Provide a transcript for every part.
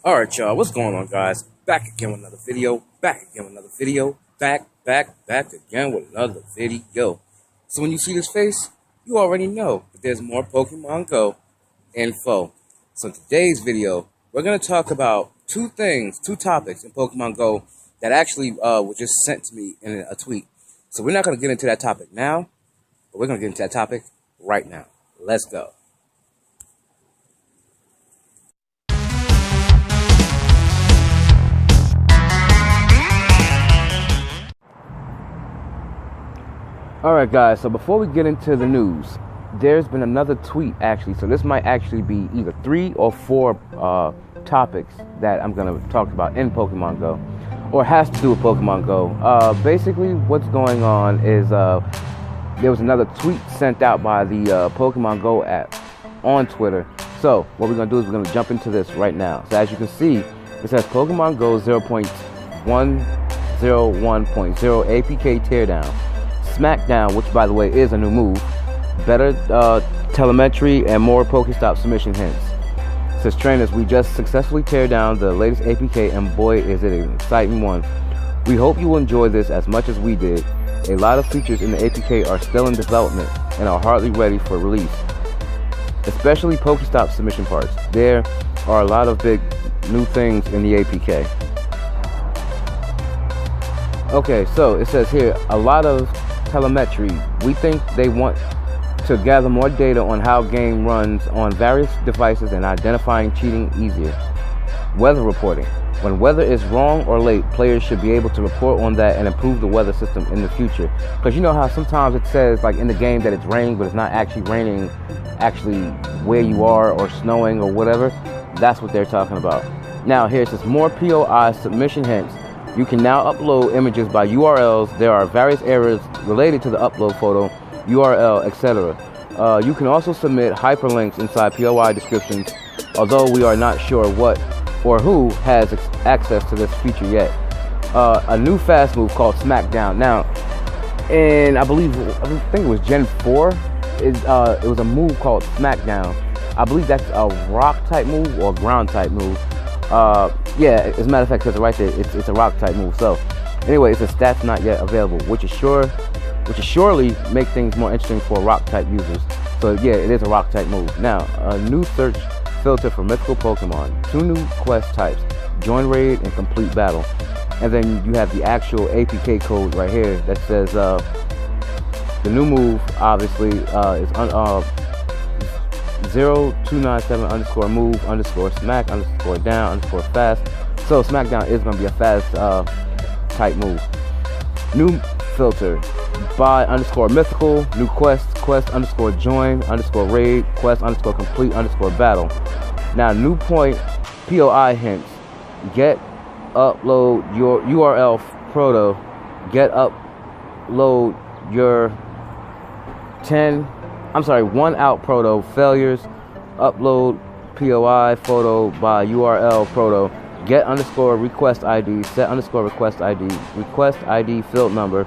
Alright, y'all, what's going on, guys? Back again with another video. Back again with another video. Back again with another video. So when you see this face, you already know that there's more Pokemon Go info. So in today's video, we're going to talk about two topics in Pokemon Go that actually were just sent to me in a tweet. So we're not going to get into that topic now, but we're going to get into that topic right now. Let's go. Alright guys, so before we get into the news, there's been another tweet actually, so this might actually be either 3 or 4 topics that I'm going to talk about in Pokemon Go, or has to do with Pokemon Go. Basically what's going on is there was another tweet sent out by the Pokemon Go app on Twitter. So what we're going to do is we're going to jump into this right now. So as you can see, it says Pokemon Go 0.101.0 APK teardown. Smackdown, which by the way is a new move, better telemetry and more Pokestop submission hints. It says trainers, we just successfully tear down the latest APK and boy is it an exciting one. We hope you will enjoy this as much as we did. A lot of features in the APK are still in development and are hardly ready for release, especially Pokestop submission parts. There are a lot of big new things in the APK. Okay, so it says here a lot of telemetry. We think they want to gather more data on how game runs on various devices and identifying cheating easier. Weather reporting. When weather is wrong or late, players should be able to report on that and improve the weather system in the future. Because you know how sometimes it says like in the game that it's raining, but it's not actually raining actually where you are, or snowing or whatever. That's what they're talking about. Now here it says more POI submission hints. You can now upload images by URLs. There are various errors related to the upload photo, URL, etc. You can also submit hyperlinks inside POI descriptions, although we are not sure what or who has access to this feature yet. A new fast move called Smackdown. Now, and I think it was Gen 4, it was a move called Smackdown. I believe that's a rock type move or ground type move. Yeah, as a matter of fact, it says right there, it's a rock type move. So anyway, it says stats not yet available, which is surely make things more interesting for rock type users. So yeah, it is a rock type move. Now, a new search filter for mythical Pokemon, 2 new quest types, join raid and complete battle. And then you have the actual APK code right here that says the new move obviously is 0297_move_smack_down_fast. So Smackdown is going to be a fast type move. New filter by_mythical, new quest_join_raid, quest_complete_battle. Now new point POI hints. Get upload your URL proto. Get upload your 1 out proto failures. Upload POI photo by URL proto. Get _request ID. Set _request ID. Request ID field number.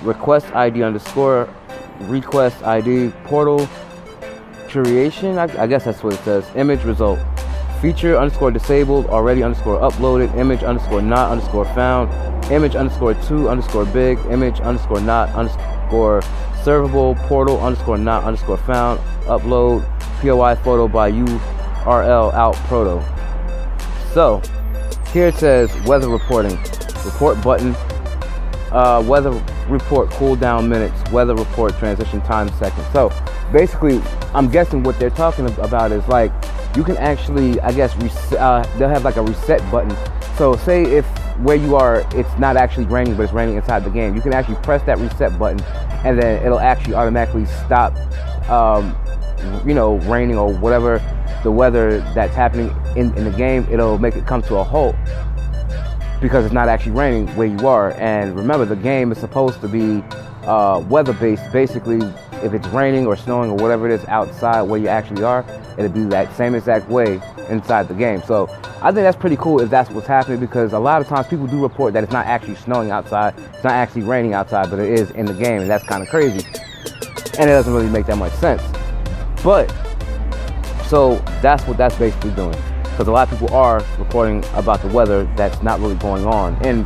Request ID _request ID. Portal creation. I guess that's what it says. Image result. Feature _disabled. Already _uploaded. Image _not _found. Image _2 _big. Image _not _servable. Portal _not _found. Upload POI photo by URL out proto. So here it says weather reporting. Report button. Weather report cooldown minutes. Weather report transition time seconds. So basically, I'm guessing what they're talking about is like you can actually, I guess, they'll have like a reset button. So say if where you are, it's not actually raining, but it's raining inside the game, you can actually press that reset button, and then it'll actually automatically stop, raining or whatever the weather that's happening in the game. It'll make it come to a halt because it's not actually raining where you are. And remember, the game is supposed to be weather-based. Basically, if it's raining or snowing or whatever it is outside where you actually are, it'll be that same exact way inside the game. So I think that's pretty cool if that's what's happening, because a lot of times people do report that it's not actually snowing outside, it's not actually raining outside, but it is in the game, and that's kind of crazy. And it doesn't really make that much sense. But, so that's what that's basically doing. because a lot of people are reporting about the weather that's not really going on in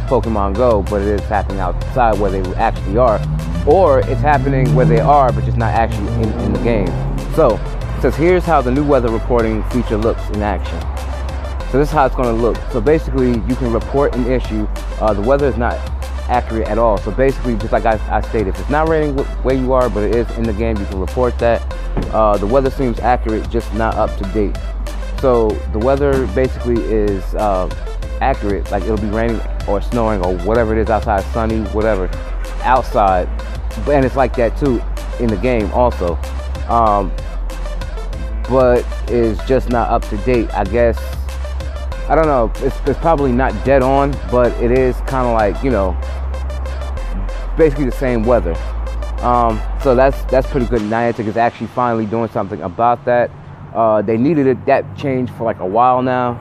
Pokemon Go, but it is happening outside where they actually are, or it's happening where they are but just not actually in the game. So it says here's how the new weather reporting feature looks in action. So this is how it's going to look. So basically you can report an issue. The weather is not accurate at all. So basically, just like I stated, if it's not raining where you are but it is in the game, you can report that. The weather seems accurate, just not up to date. So the weather basically is accurate, like it'll be raining or snowing or whatever it is outside, sunny, whatever, outside, and it's like that too in the game also, but it's just not up to date, I guess. I don't know, it's probably not dead on, but it is kind of like, you know, basically the same weather. So that's pretty good. Niantic is actually finally doing something about that. They needed that change for like a while now.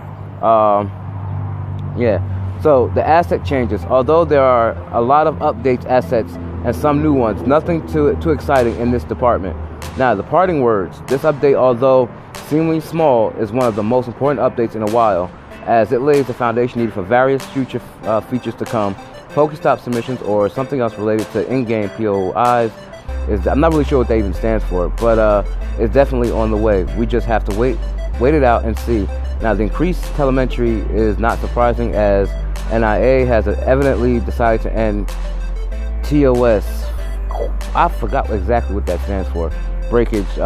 Yeah. So the asset changes, although there are a lot of updates, assets, and some new ones, nothing too exciting in this department. Now, the parting words. This update, although seemingly small, is one of the most important updates in a while, as it lays the foundation needed for various future features to come. Pokestop submissions or something else related to in-game POIs. I'm not really sure what that even stands for, but it's definitely on the way. We just have to wait it out and see. Now, the increased telemetry is not surprising, as NIA has evidently decided to end TOS. I forgot exactly what that stands for. Breakage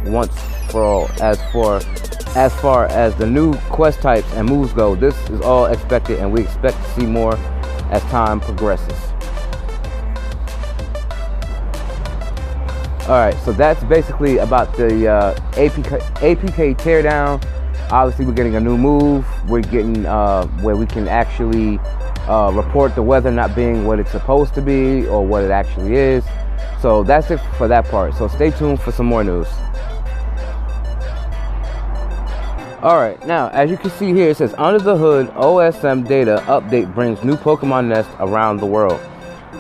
once for all. As far as the new quest types and moves go, this is all expected, and we expect to see more as time progresses. Alright, so that's basically about the APK teardown. Obviously, we're getting a new move. We're getting where we can actually report the weather not being what it's supposed to be or what it actually is. So that's it for that part. So stay tuned for some more news. Alright, now as you can see here, it says under the hood OSM data update brings new Pokemon Nest around the world.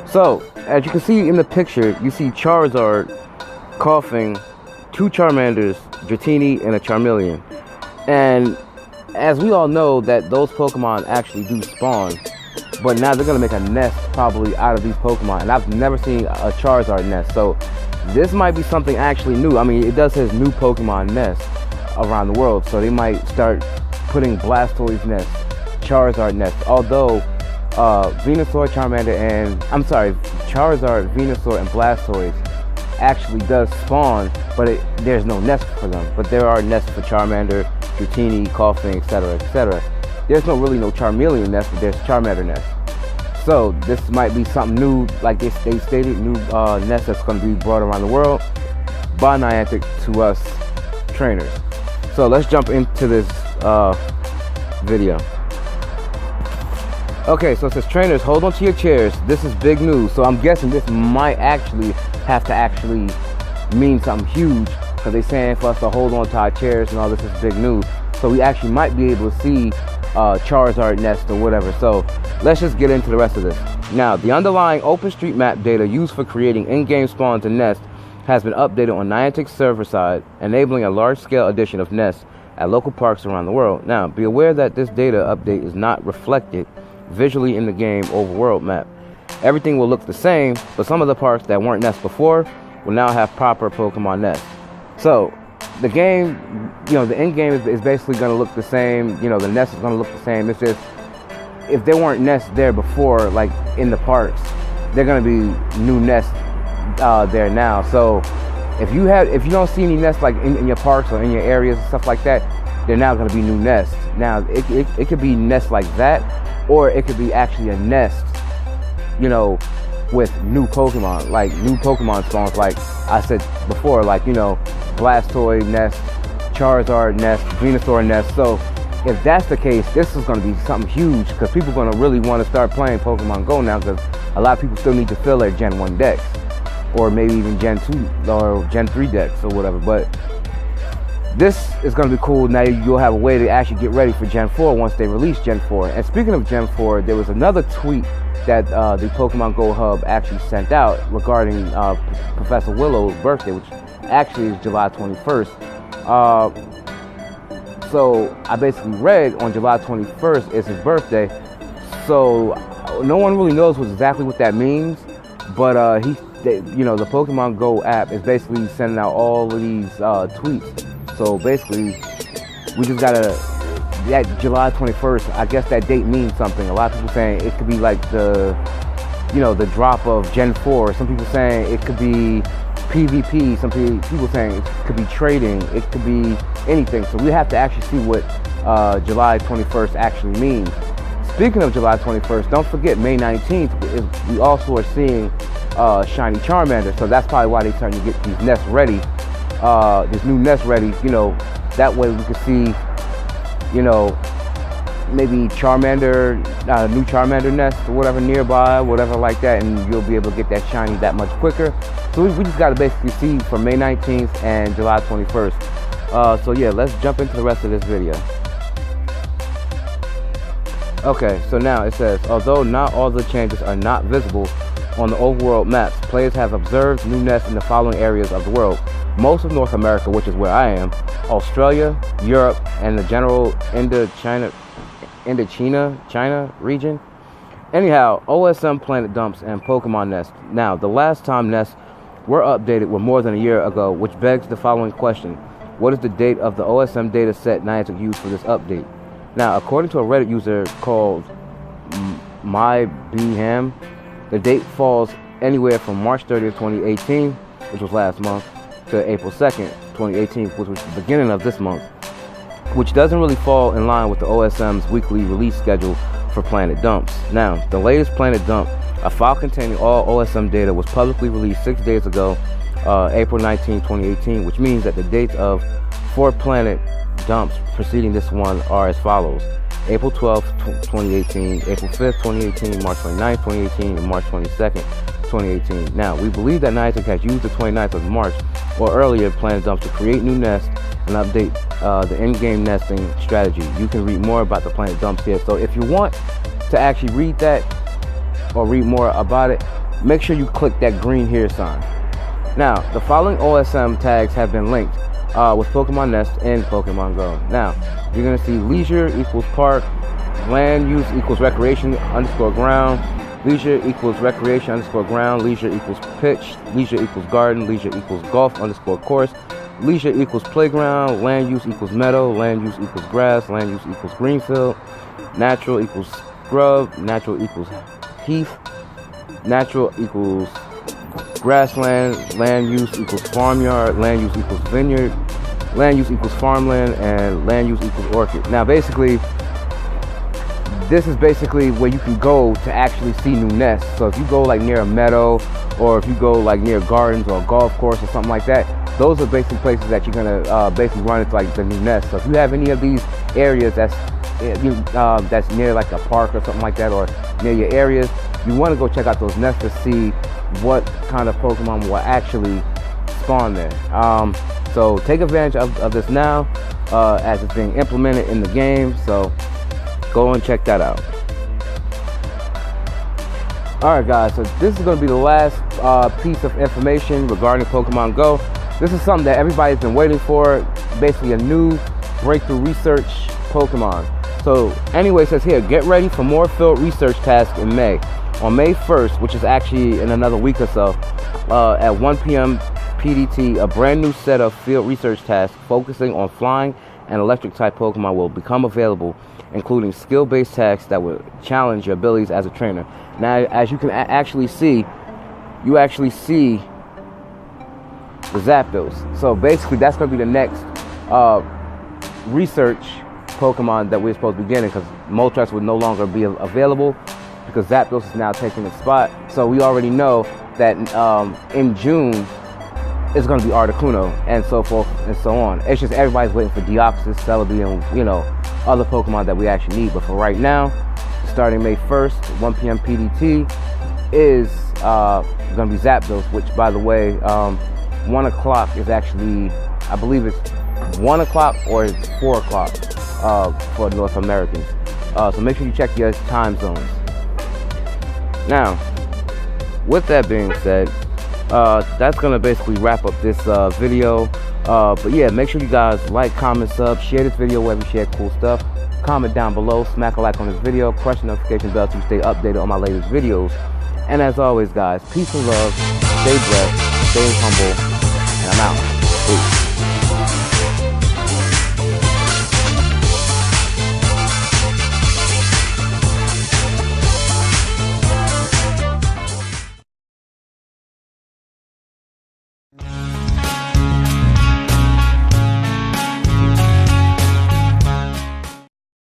So as you can see in the picture, you see Charizard, Coughing, 2 Charmanders, Dratini, and a Charmeleon. And as we all know that those Pokemon actually do spawn, but now they're gonna make a nest probably out of these Pokemon, and I've never seen a Charizard nest, so this might be something actually new. I mean, it does say new Pokemon nest around the world, so they might start putting Blastoise nest, Charizard nest, although Venusaur, Charmander, and Charizard, Venusaur, and Blastoise actually does spawn, but there's no nest for them. But there are nests for Charmander, Dratini, Coughing, etc., etc. There's no Charmeleon nest, but there's Charmander nest. So this might be something new, like they stated, new nest that's going to be brought around the world by Niantic to us trainers. So let's jump into this video. Okay, so it says trainers, hold on to your chairs. This is big news. So I'm guessing this might actually have to mean something huge, because they're saying for us to hold on to our chairs and all this is big news. So we actually might be able to see Charizard nest or whatever. So let's just get into the rest of this. Now, the underlying OpenStreetMap data used for creating in-game spawns and nests has been updated on Niantic's server side, enabling a large-scale addition of nests at local parks around the world. Now, be aware that this data update is not reflected visually in the game overworld map. Everything will look the same, but some of the parks that weren't nests before will now have proper Pokemon nests. So the game, the end game is basically going to look the same. The nest is going to look the same. It's just, if there weren't nests there before, like in the parks, they're going to be new nests there now. So if you don't see any nests like in your parks or in your areas and stuff like that, they're now going to be new nests. Now it could be nests like that, or it could be actually a nest, with new Pokemon, like new Pokemon spawns, like I said before, like Blastoise nest, Charizard nest, Venusaur nest. So if that's the case, this is going to be something huge, because people are going to really want to start playing Pokemon Go now, because a lot of people still need to fill their Gen 1 decks, or maybe even Gen 2 or Gen 3 decks or whatever. But this is going to be cool. Now you'll have a way to actually get ready for Gen 4 once they release Gen 4. And speaking of Gen 4, there was another tweet that the Pokemon Go Hub actually sent out regarding Professor Willow's birthday, which actually is July 21st. So I basically read on July 21st is his birthday. So no one really knows exactly what that means. But the Pokemon Go app is basically sending out all of these tweets. So basically, we just gotta, that July 21st, I guess that date means something. A lot of people saying it could be like the drop of Gen 4. Some people saying it could be PvP. Some people saying it could be trading. It could be anything. So we have to actually see what July 21st actually means. Speaking of July 21st, don't forget May 19th, we also are seeing Shiny Charmander. So that's probably why they're starting to get these nests ready. This new nest ready, that way we can see, maybe Charmander, new Charmander nest or whatever nearby, whatever like that, and you'll be able to get that shiny that much quicker. So we just got to basically see for May 19th and July 21st. So yeah, let's jump into the rest of this video. Okay, so now it says, although not all the changes are not visible on the overworld maps, players have observed new nests in the following areas of the world. Most of North America, which is where I am, Australia, Europe, and the general Indochina region. Anyhow, OSM planet dumps and Pokemon nests. Now, the last time nests were updated were more than a year ago, which begs the following question. What is the date of the OSM data set Niantic used for this update? Now, according to a Reddit user called MyBham, the date falls anywhere from March 30th, 2018, which was last month, to April 2nd, 2018, which was the beginning of this month, which doesn't really fall in line with the OSM's weekly release schedule for planet dumps. Now, the latest planet dump, a file containing all OSM data, was publicly released 6 days ago, April 19, 2018, which means that the dates of 4 planet dumps preceding this one are as follows: April 12th, 2018, April 5th, 2018, March 29th, 2018, and March 22nd, 2018. Now, we believe that Niantic has used the 29th of March or earlier planet dumps to create new nests and update the in-game nesting strategy. You can read more about the planet dumps here. So if you want to actually read that or read more about it, make sure you click that green here sign. Now, the following OSM tags have been linked with Pokemon Nest in Pokemon Go. Now, you're going to see leisure equals park, land use equals recreation underscore ground, leisure equals recreation underscore ground, leisure equals pitch, leisure equals garden, leisure equals golf underscore course, leisure equals playground, land use equals meadow, land use equals grass, land use equals greenfield, natural equals scrub, natural equals heath, natural equals grassland, land use equals farmyard, land use equals vineyard, land use equals farmland, and land use equals orchard. Now basically, this is basically where you can go to actually see new nests. So if you go like near a meadow, or if you go like near gardens or a golf course or something like that, those are basically places that you're gonna basically run into like the new nest. So if you have any of these areas that's near like a park or something like that, or near your areas, you want to go check out those nests to see what kind of Pokemon will actually spawn there. So take advantage of this now as it's being implemented in the game. So go and check that out. Alright guys, so this is going to be the last piece of information regarding Pokemon Go. This is something that everybody's been waiting for, basically a new breakthrough research Pokemon. So anyway, it says here, get ready for more field research tasks in May. On May 1st, which is actually in another week or so, at 1 p.m. PDT, a brand new set of field research tasks focusing on flying and electric type Pokemon will become available, including skill-based tasks that will challenge your abilities as a trainer. Now, as you can actually see, you actually see the Zapdos. So basically, that's going to be the next research Pokemon that we're supposed to be getting, because Moltres would no longer be available because Zapdos is now taking its spot. So we already know that in June it's going to be Articuno and so forth and so on. It's just everybody's waiting for Deoxys, Celebi, and other Pokemon that we actually need. But for right now, starting May 1st, 1 p.m. PDT, is going to be Zapdos, which, by the way, 1 o'clock is actually, I believe it's 1 o'clock or it's 4 o'clock for North Americans. So make sure you check your time zones. Now, with that being said, that's going to basically wrap up this video But yeah, make sure you guys like, comment, sub, share this video wherever you share cool stuff. Comment down below, smack a like on this video, crush the notification bell to stay updated on my latest videos. And as always, guys, peace and love, stay blessed, stay humble, and I'm out. Peace.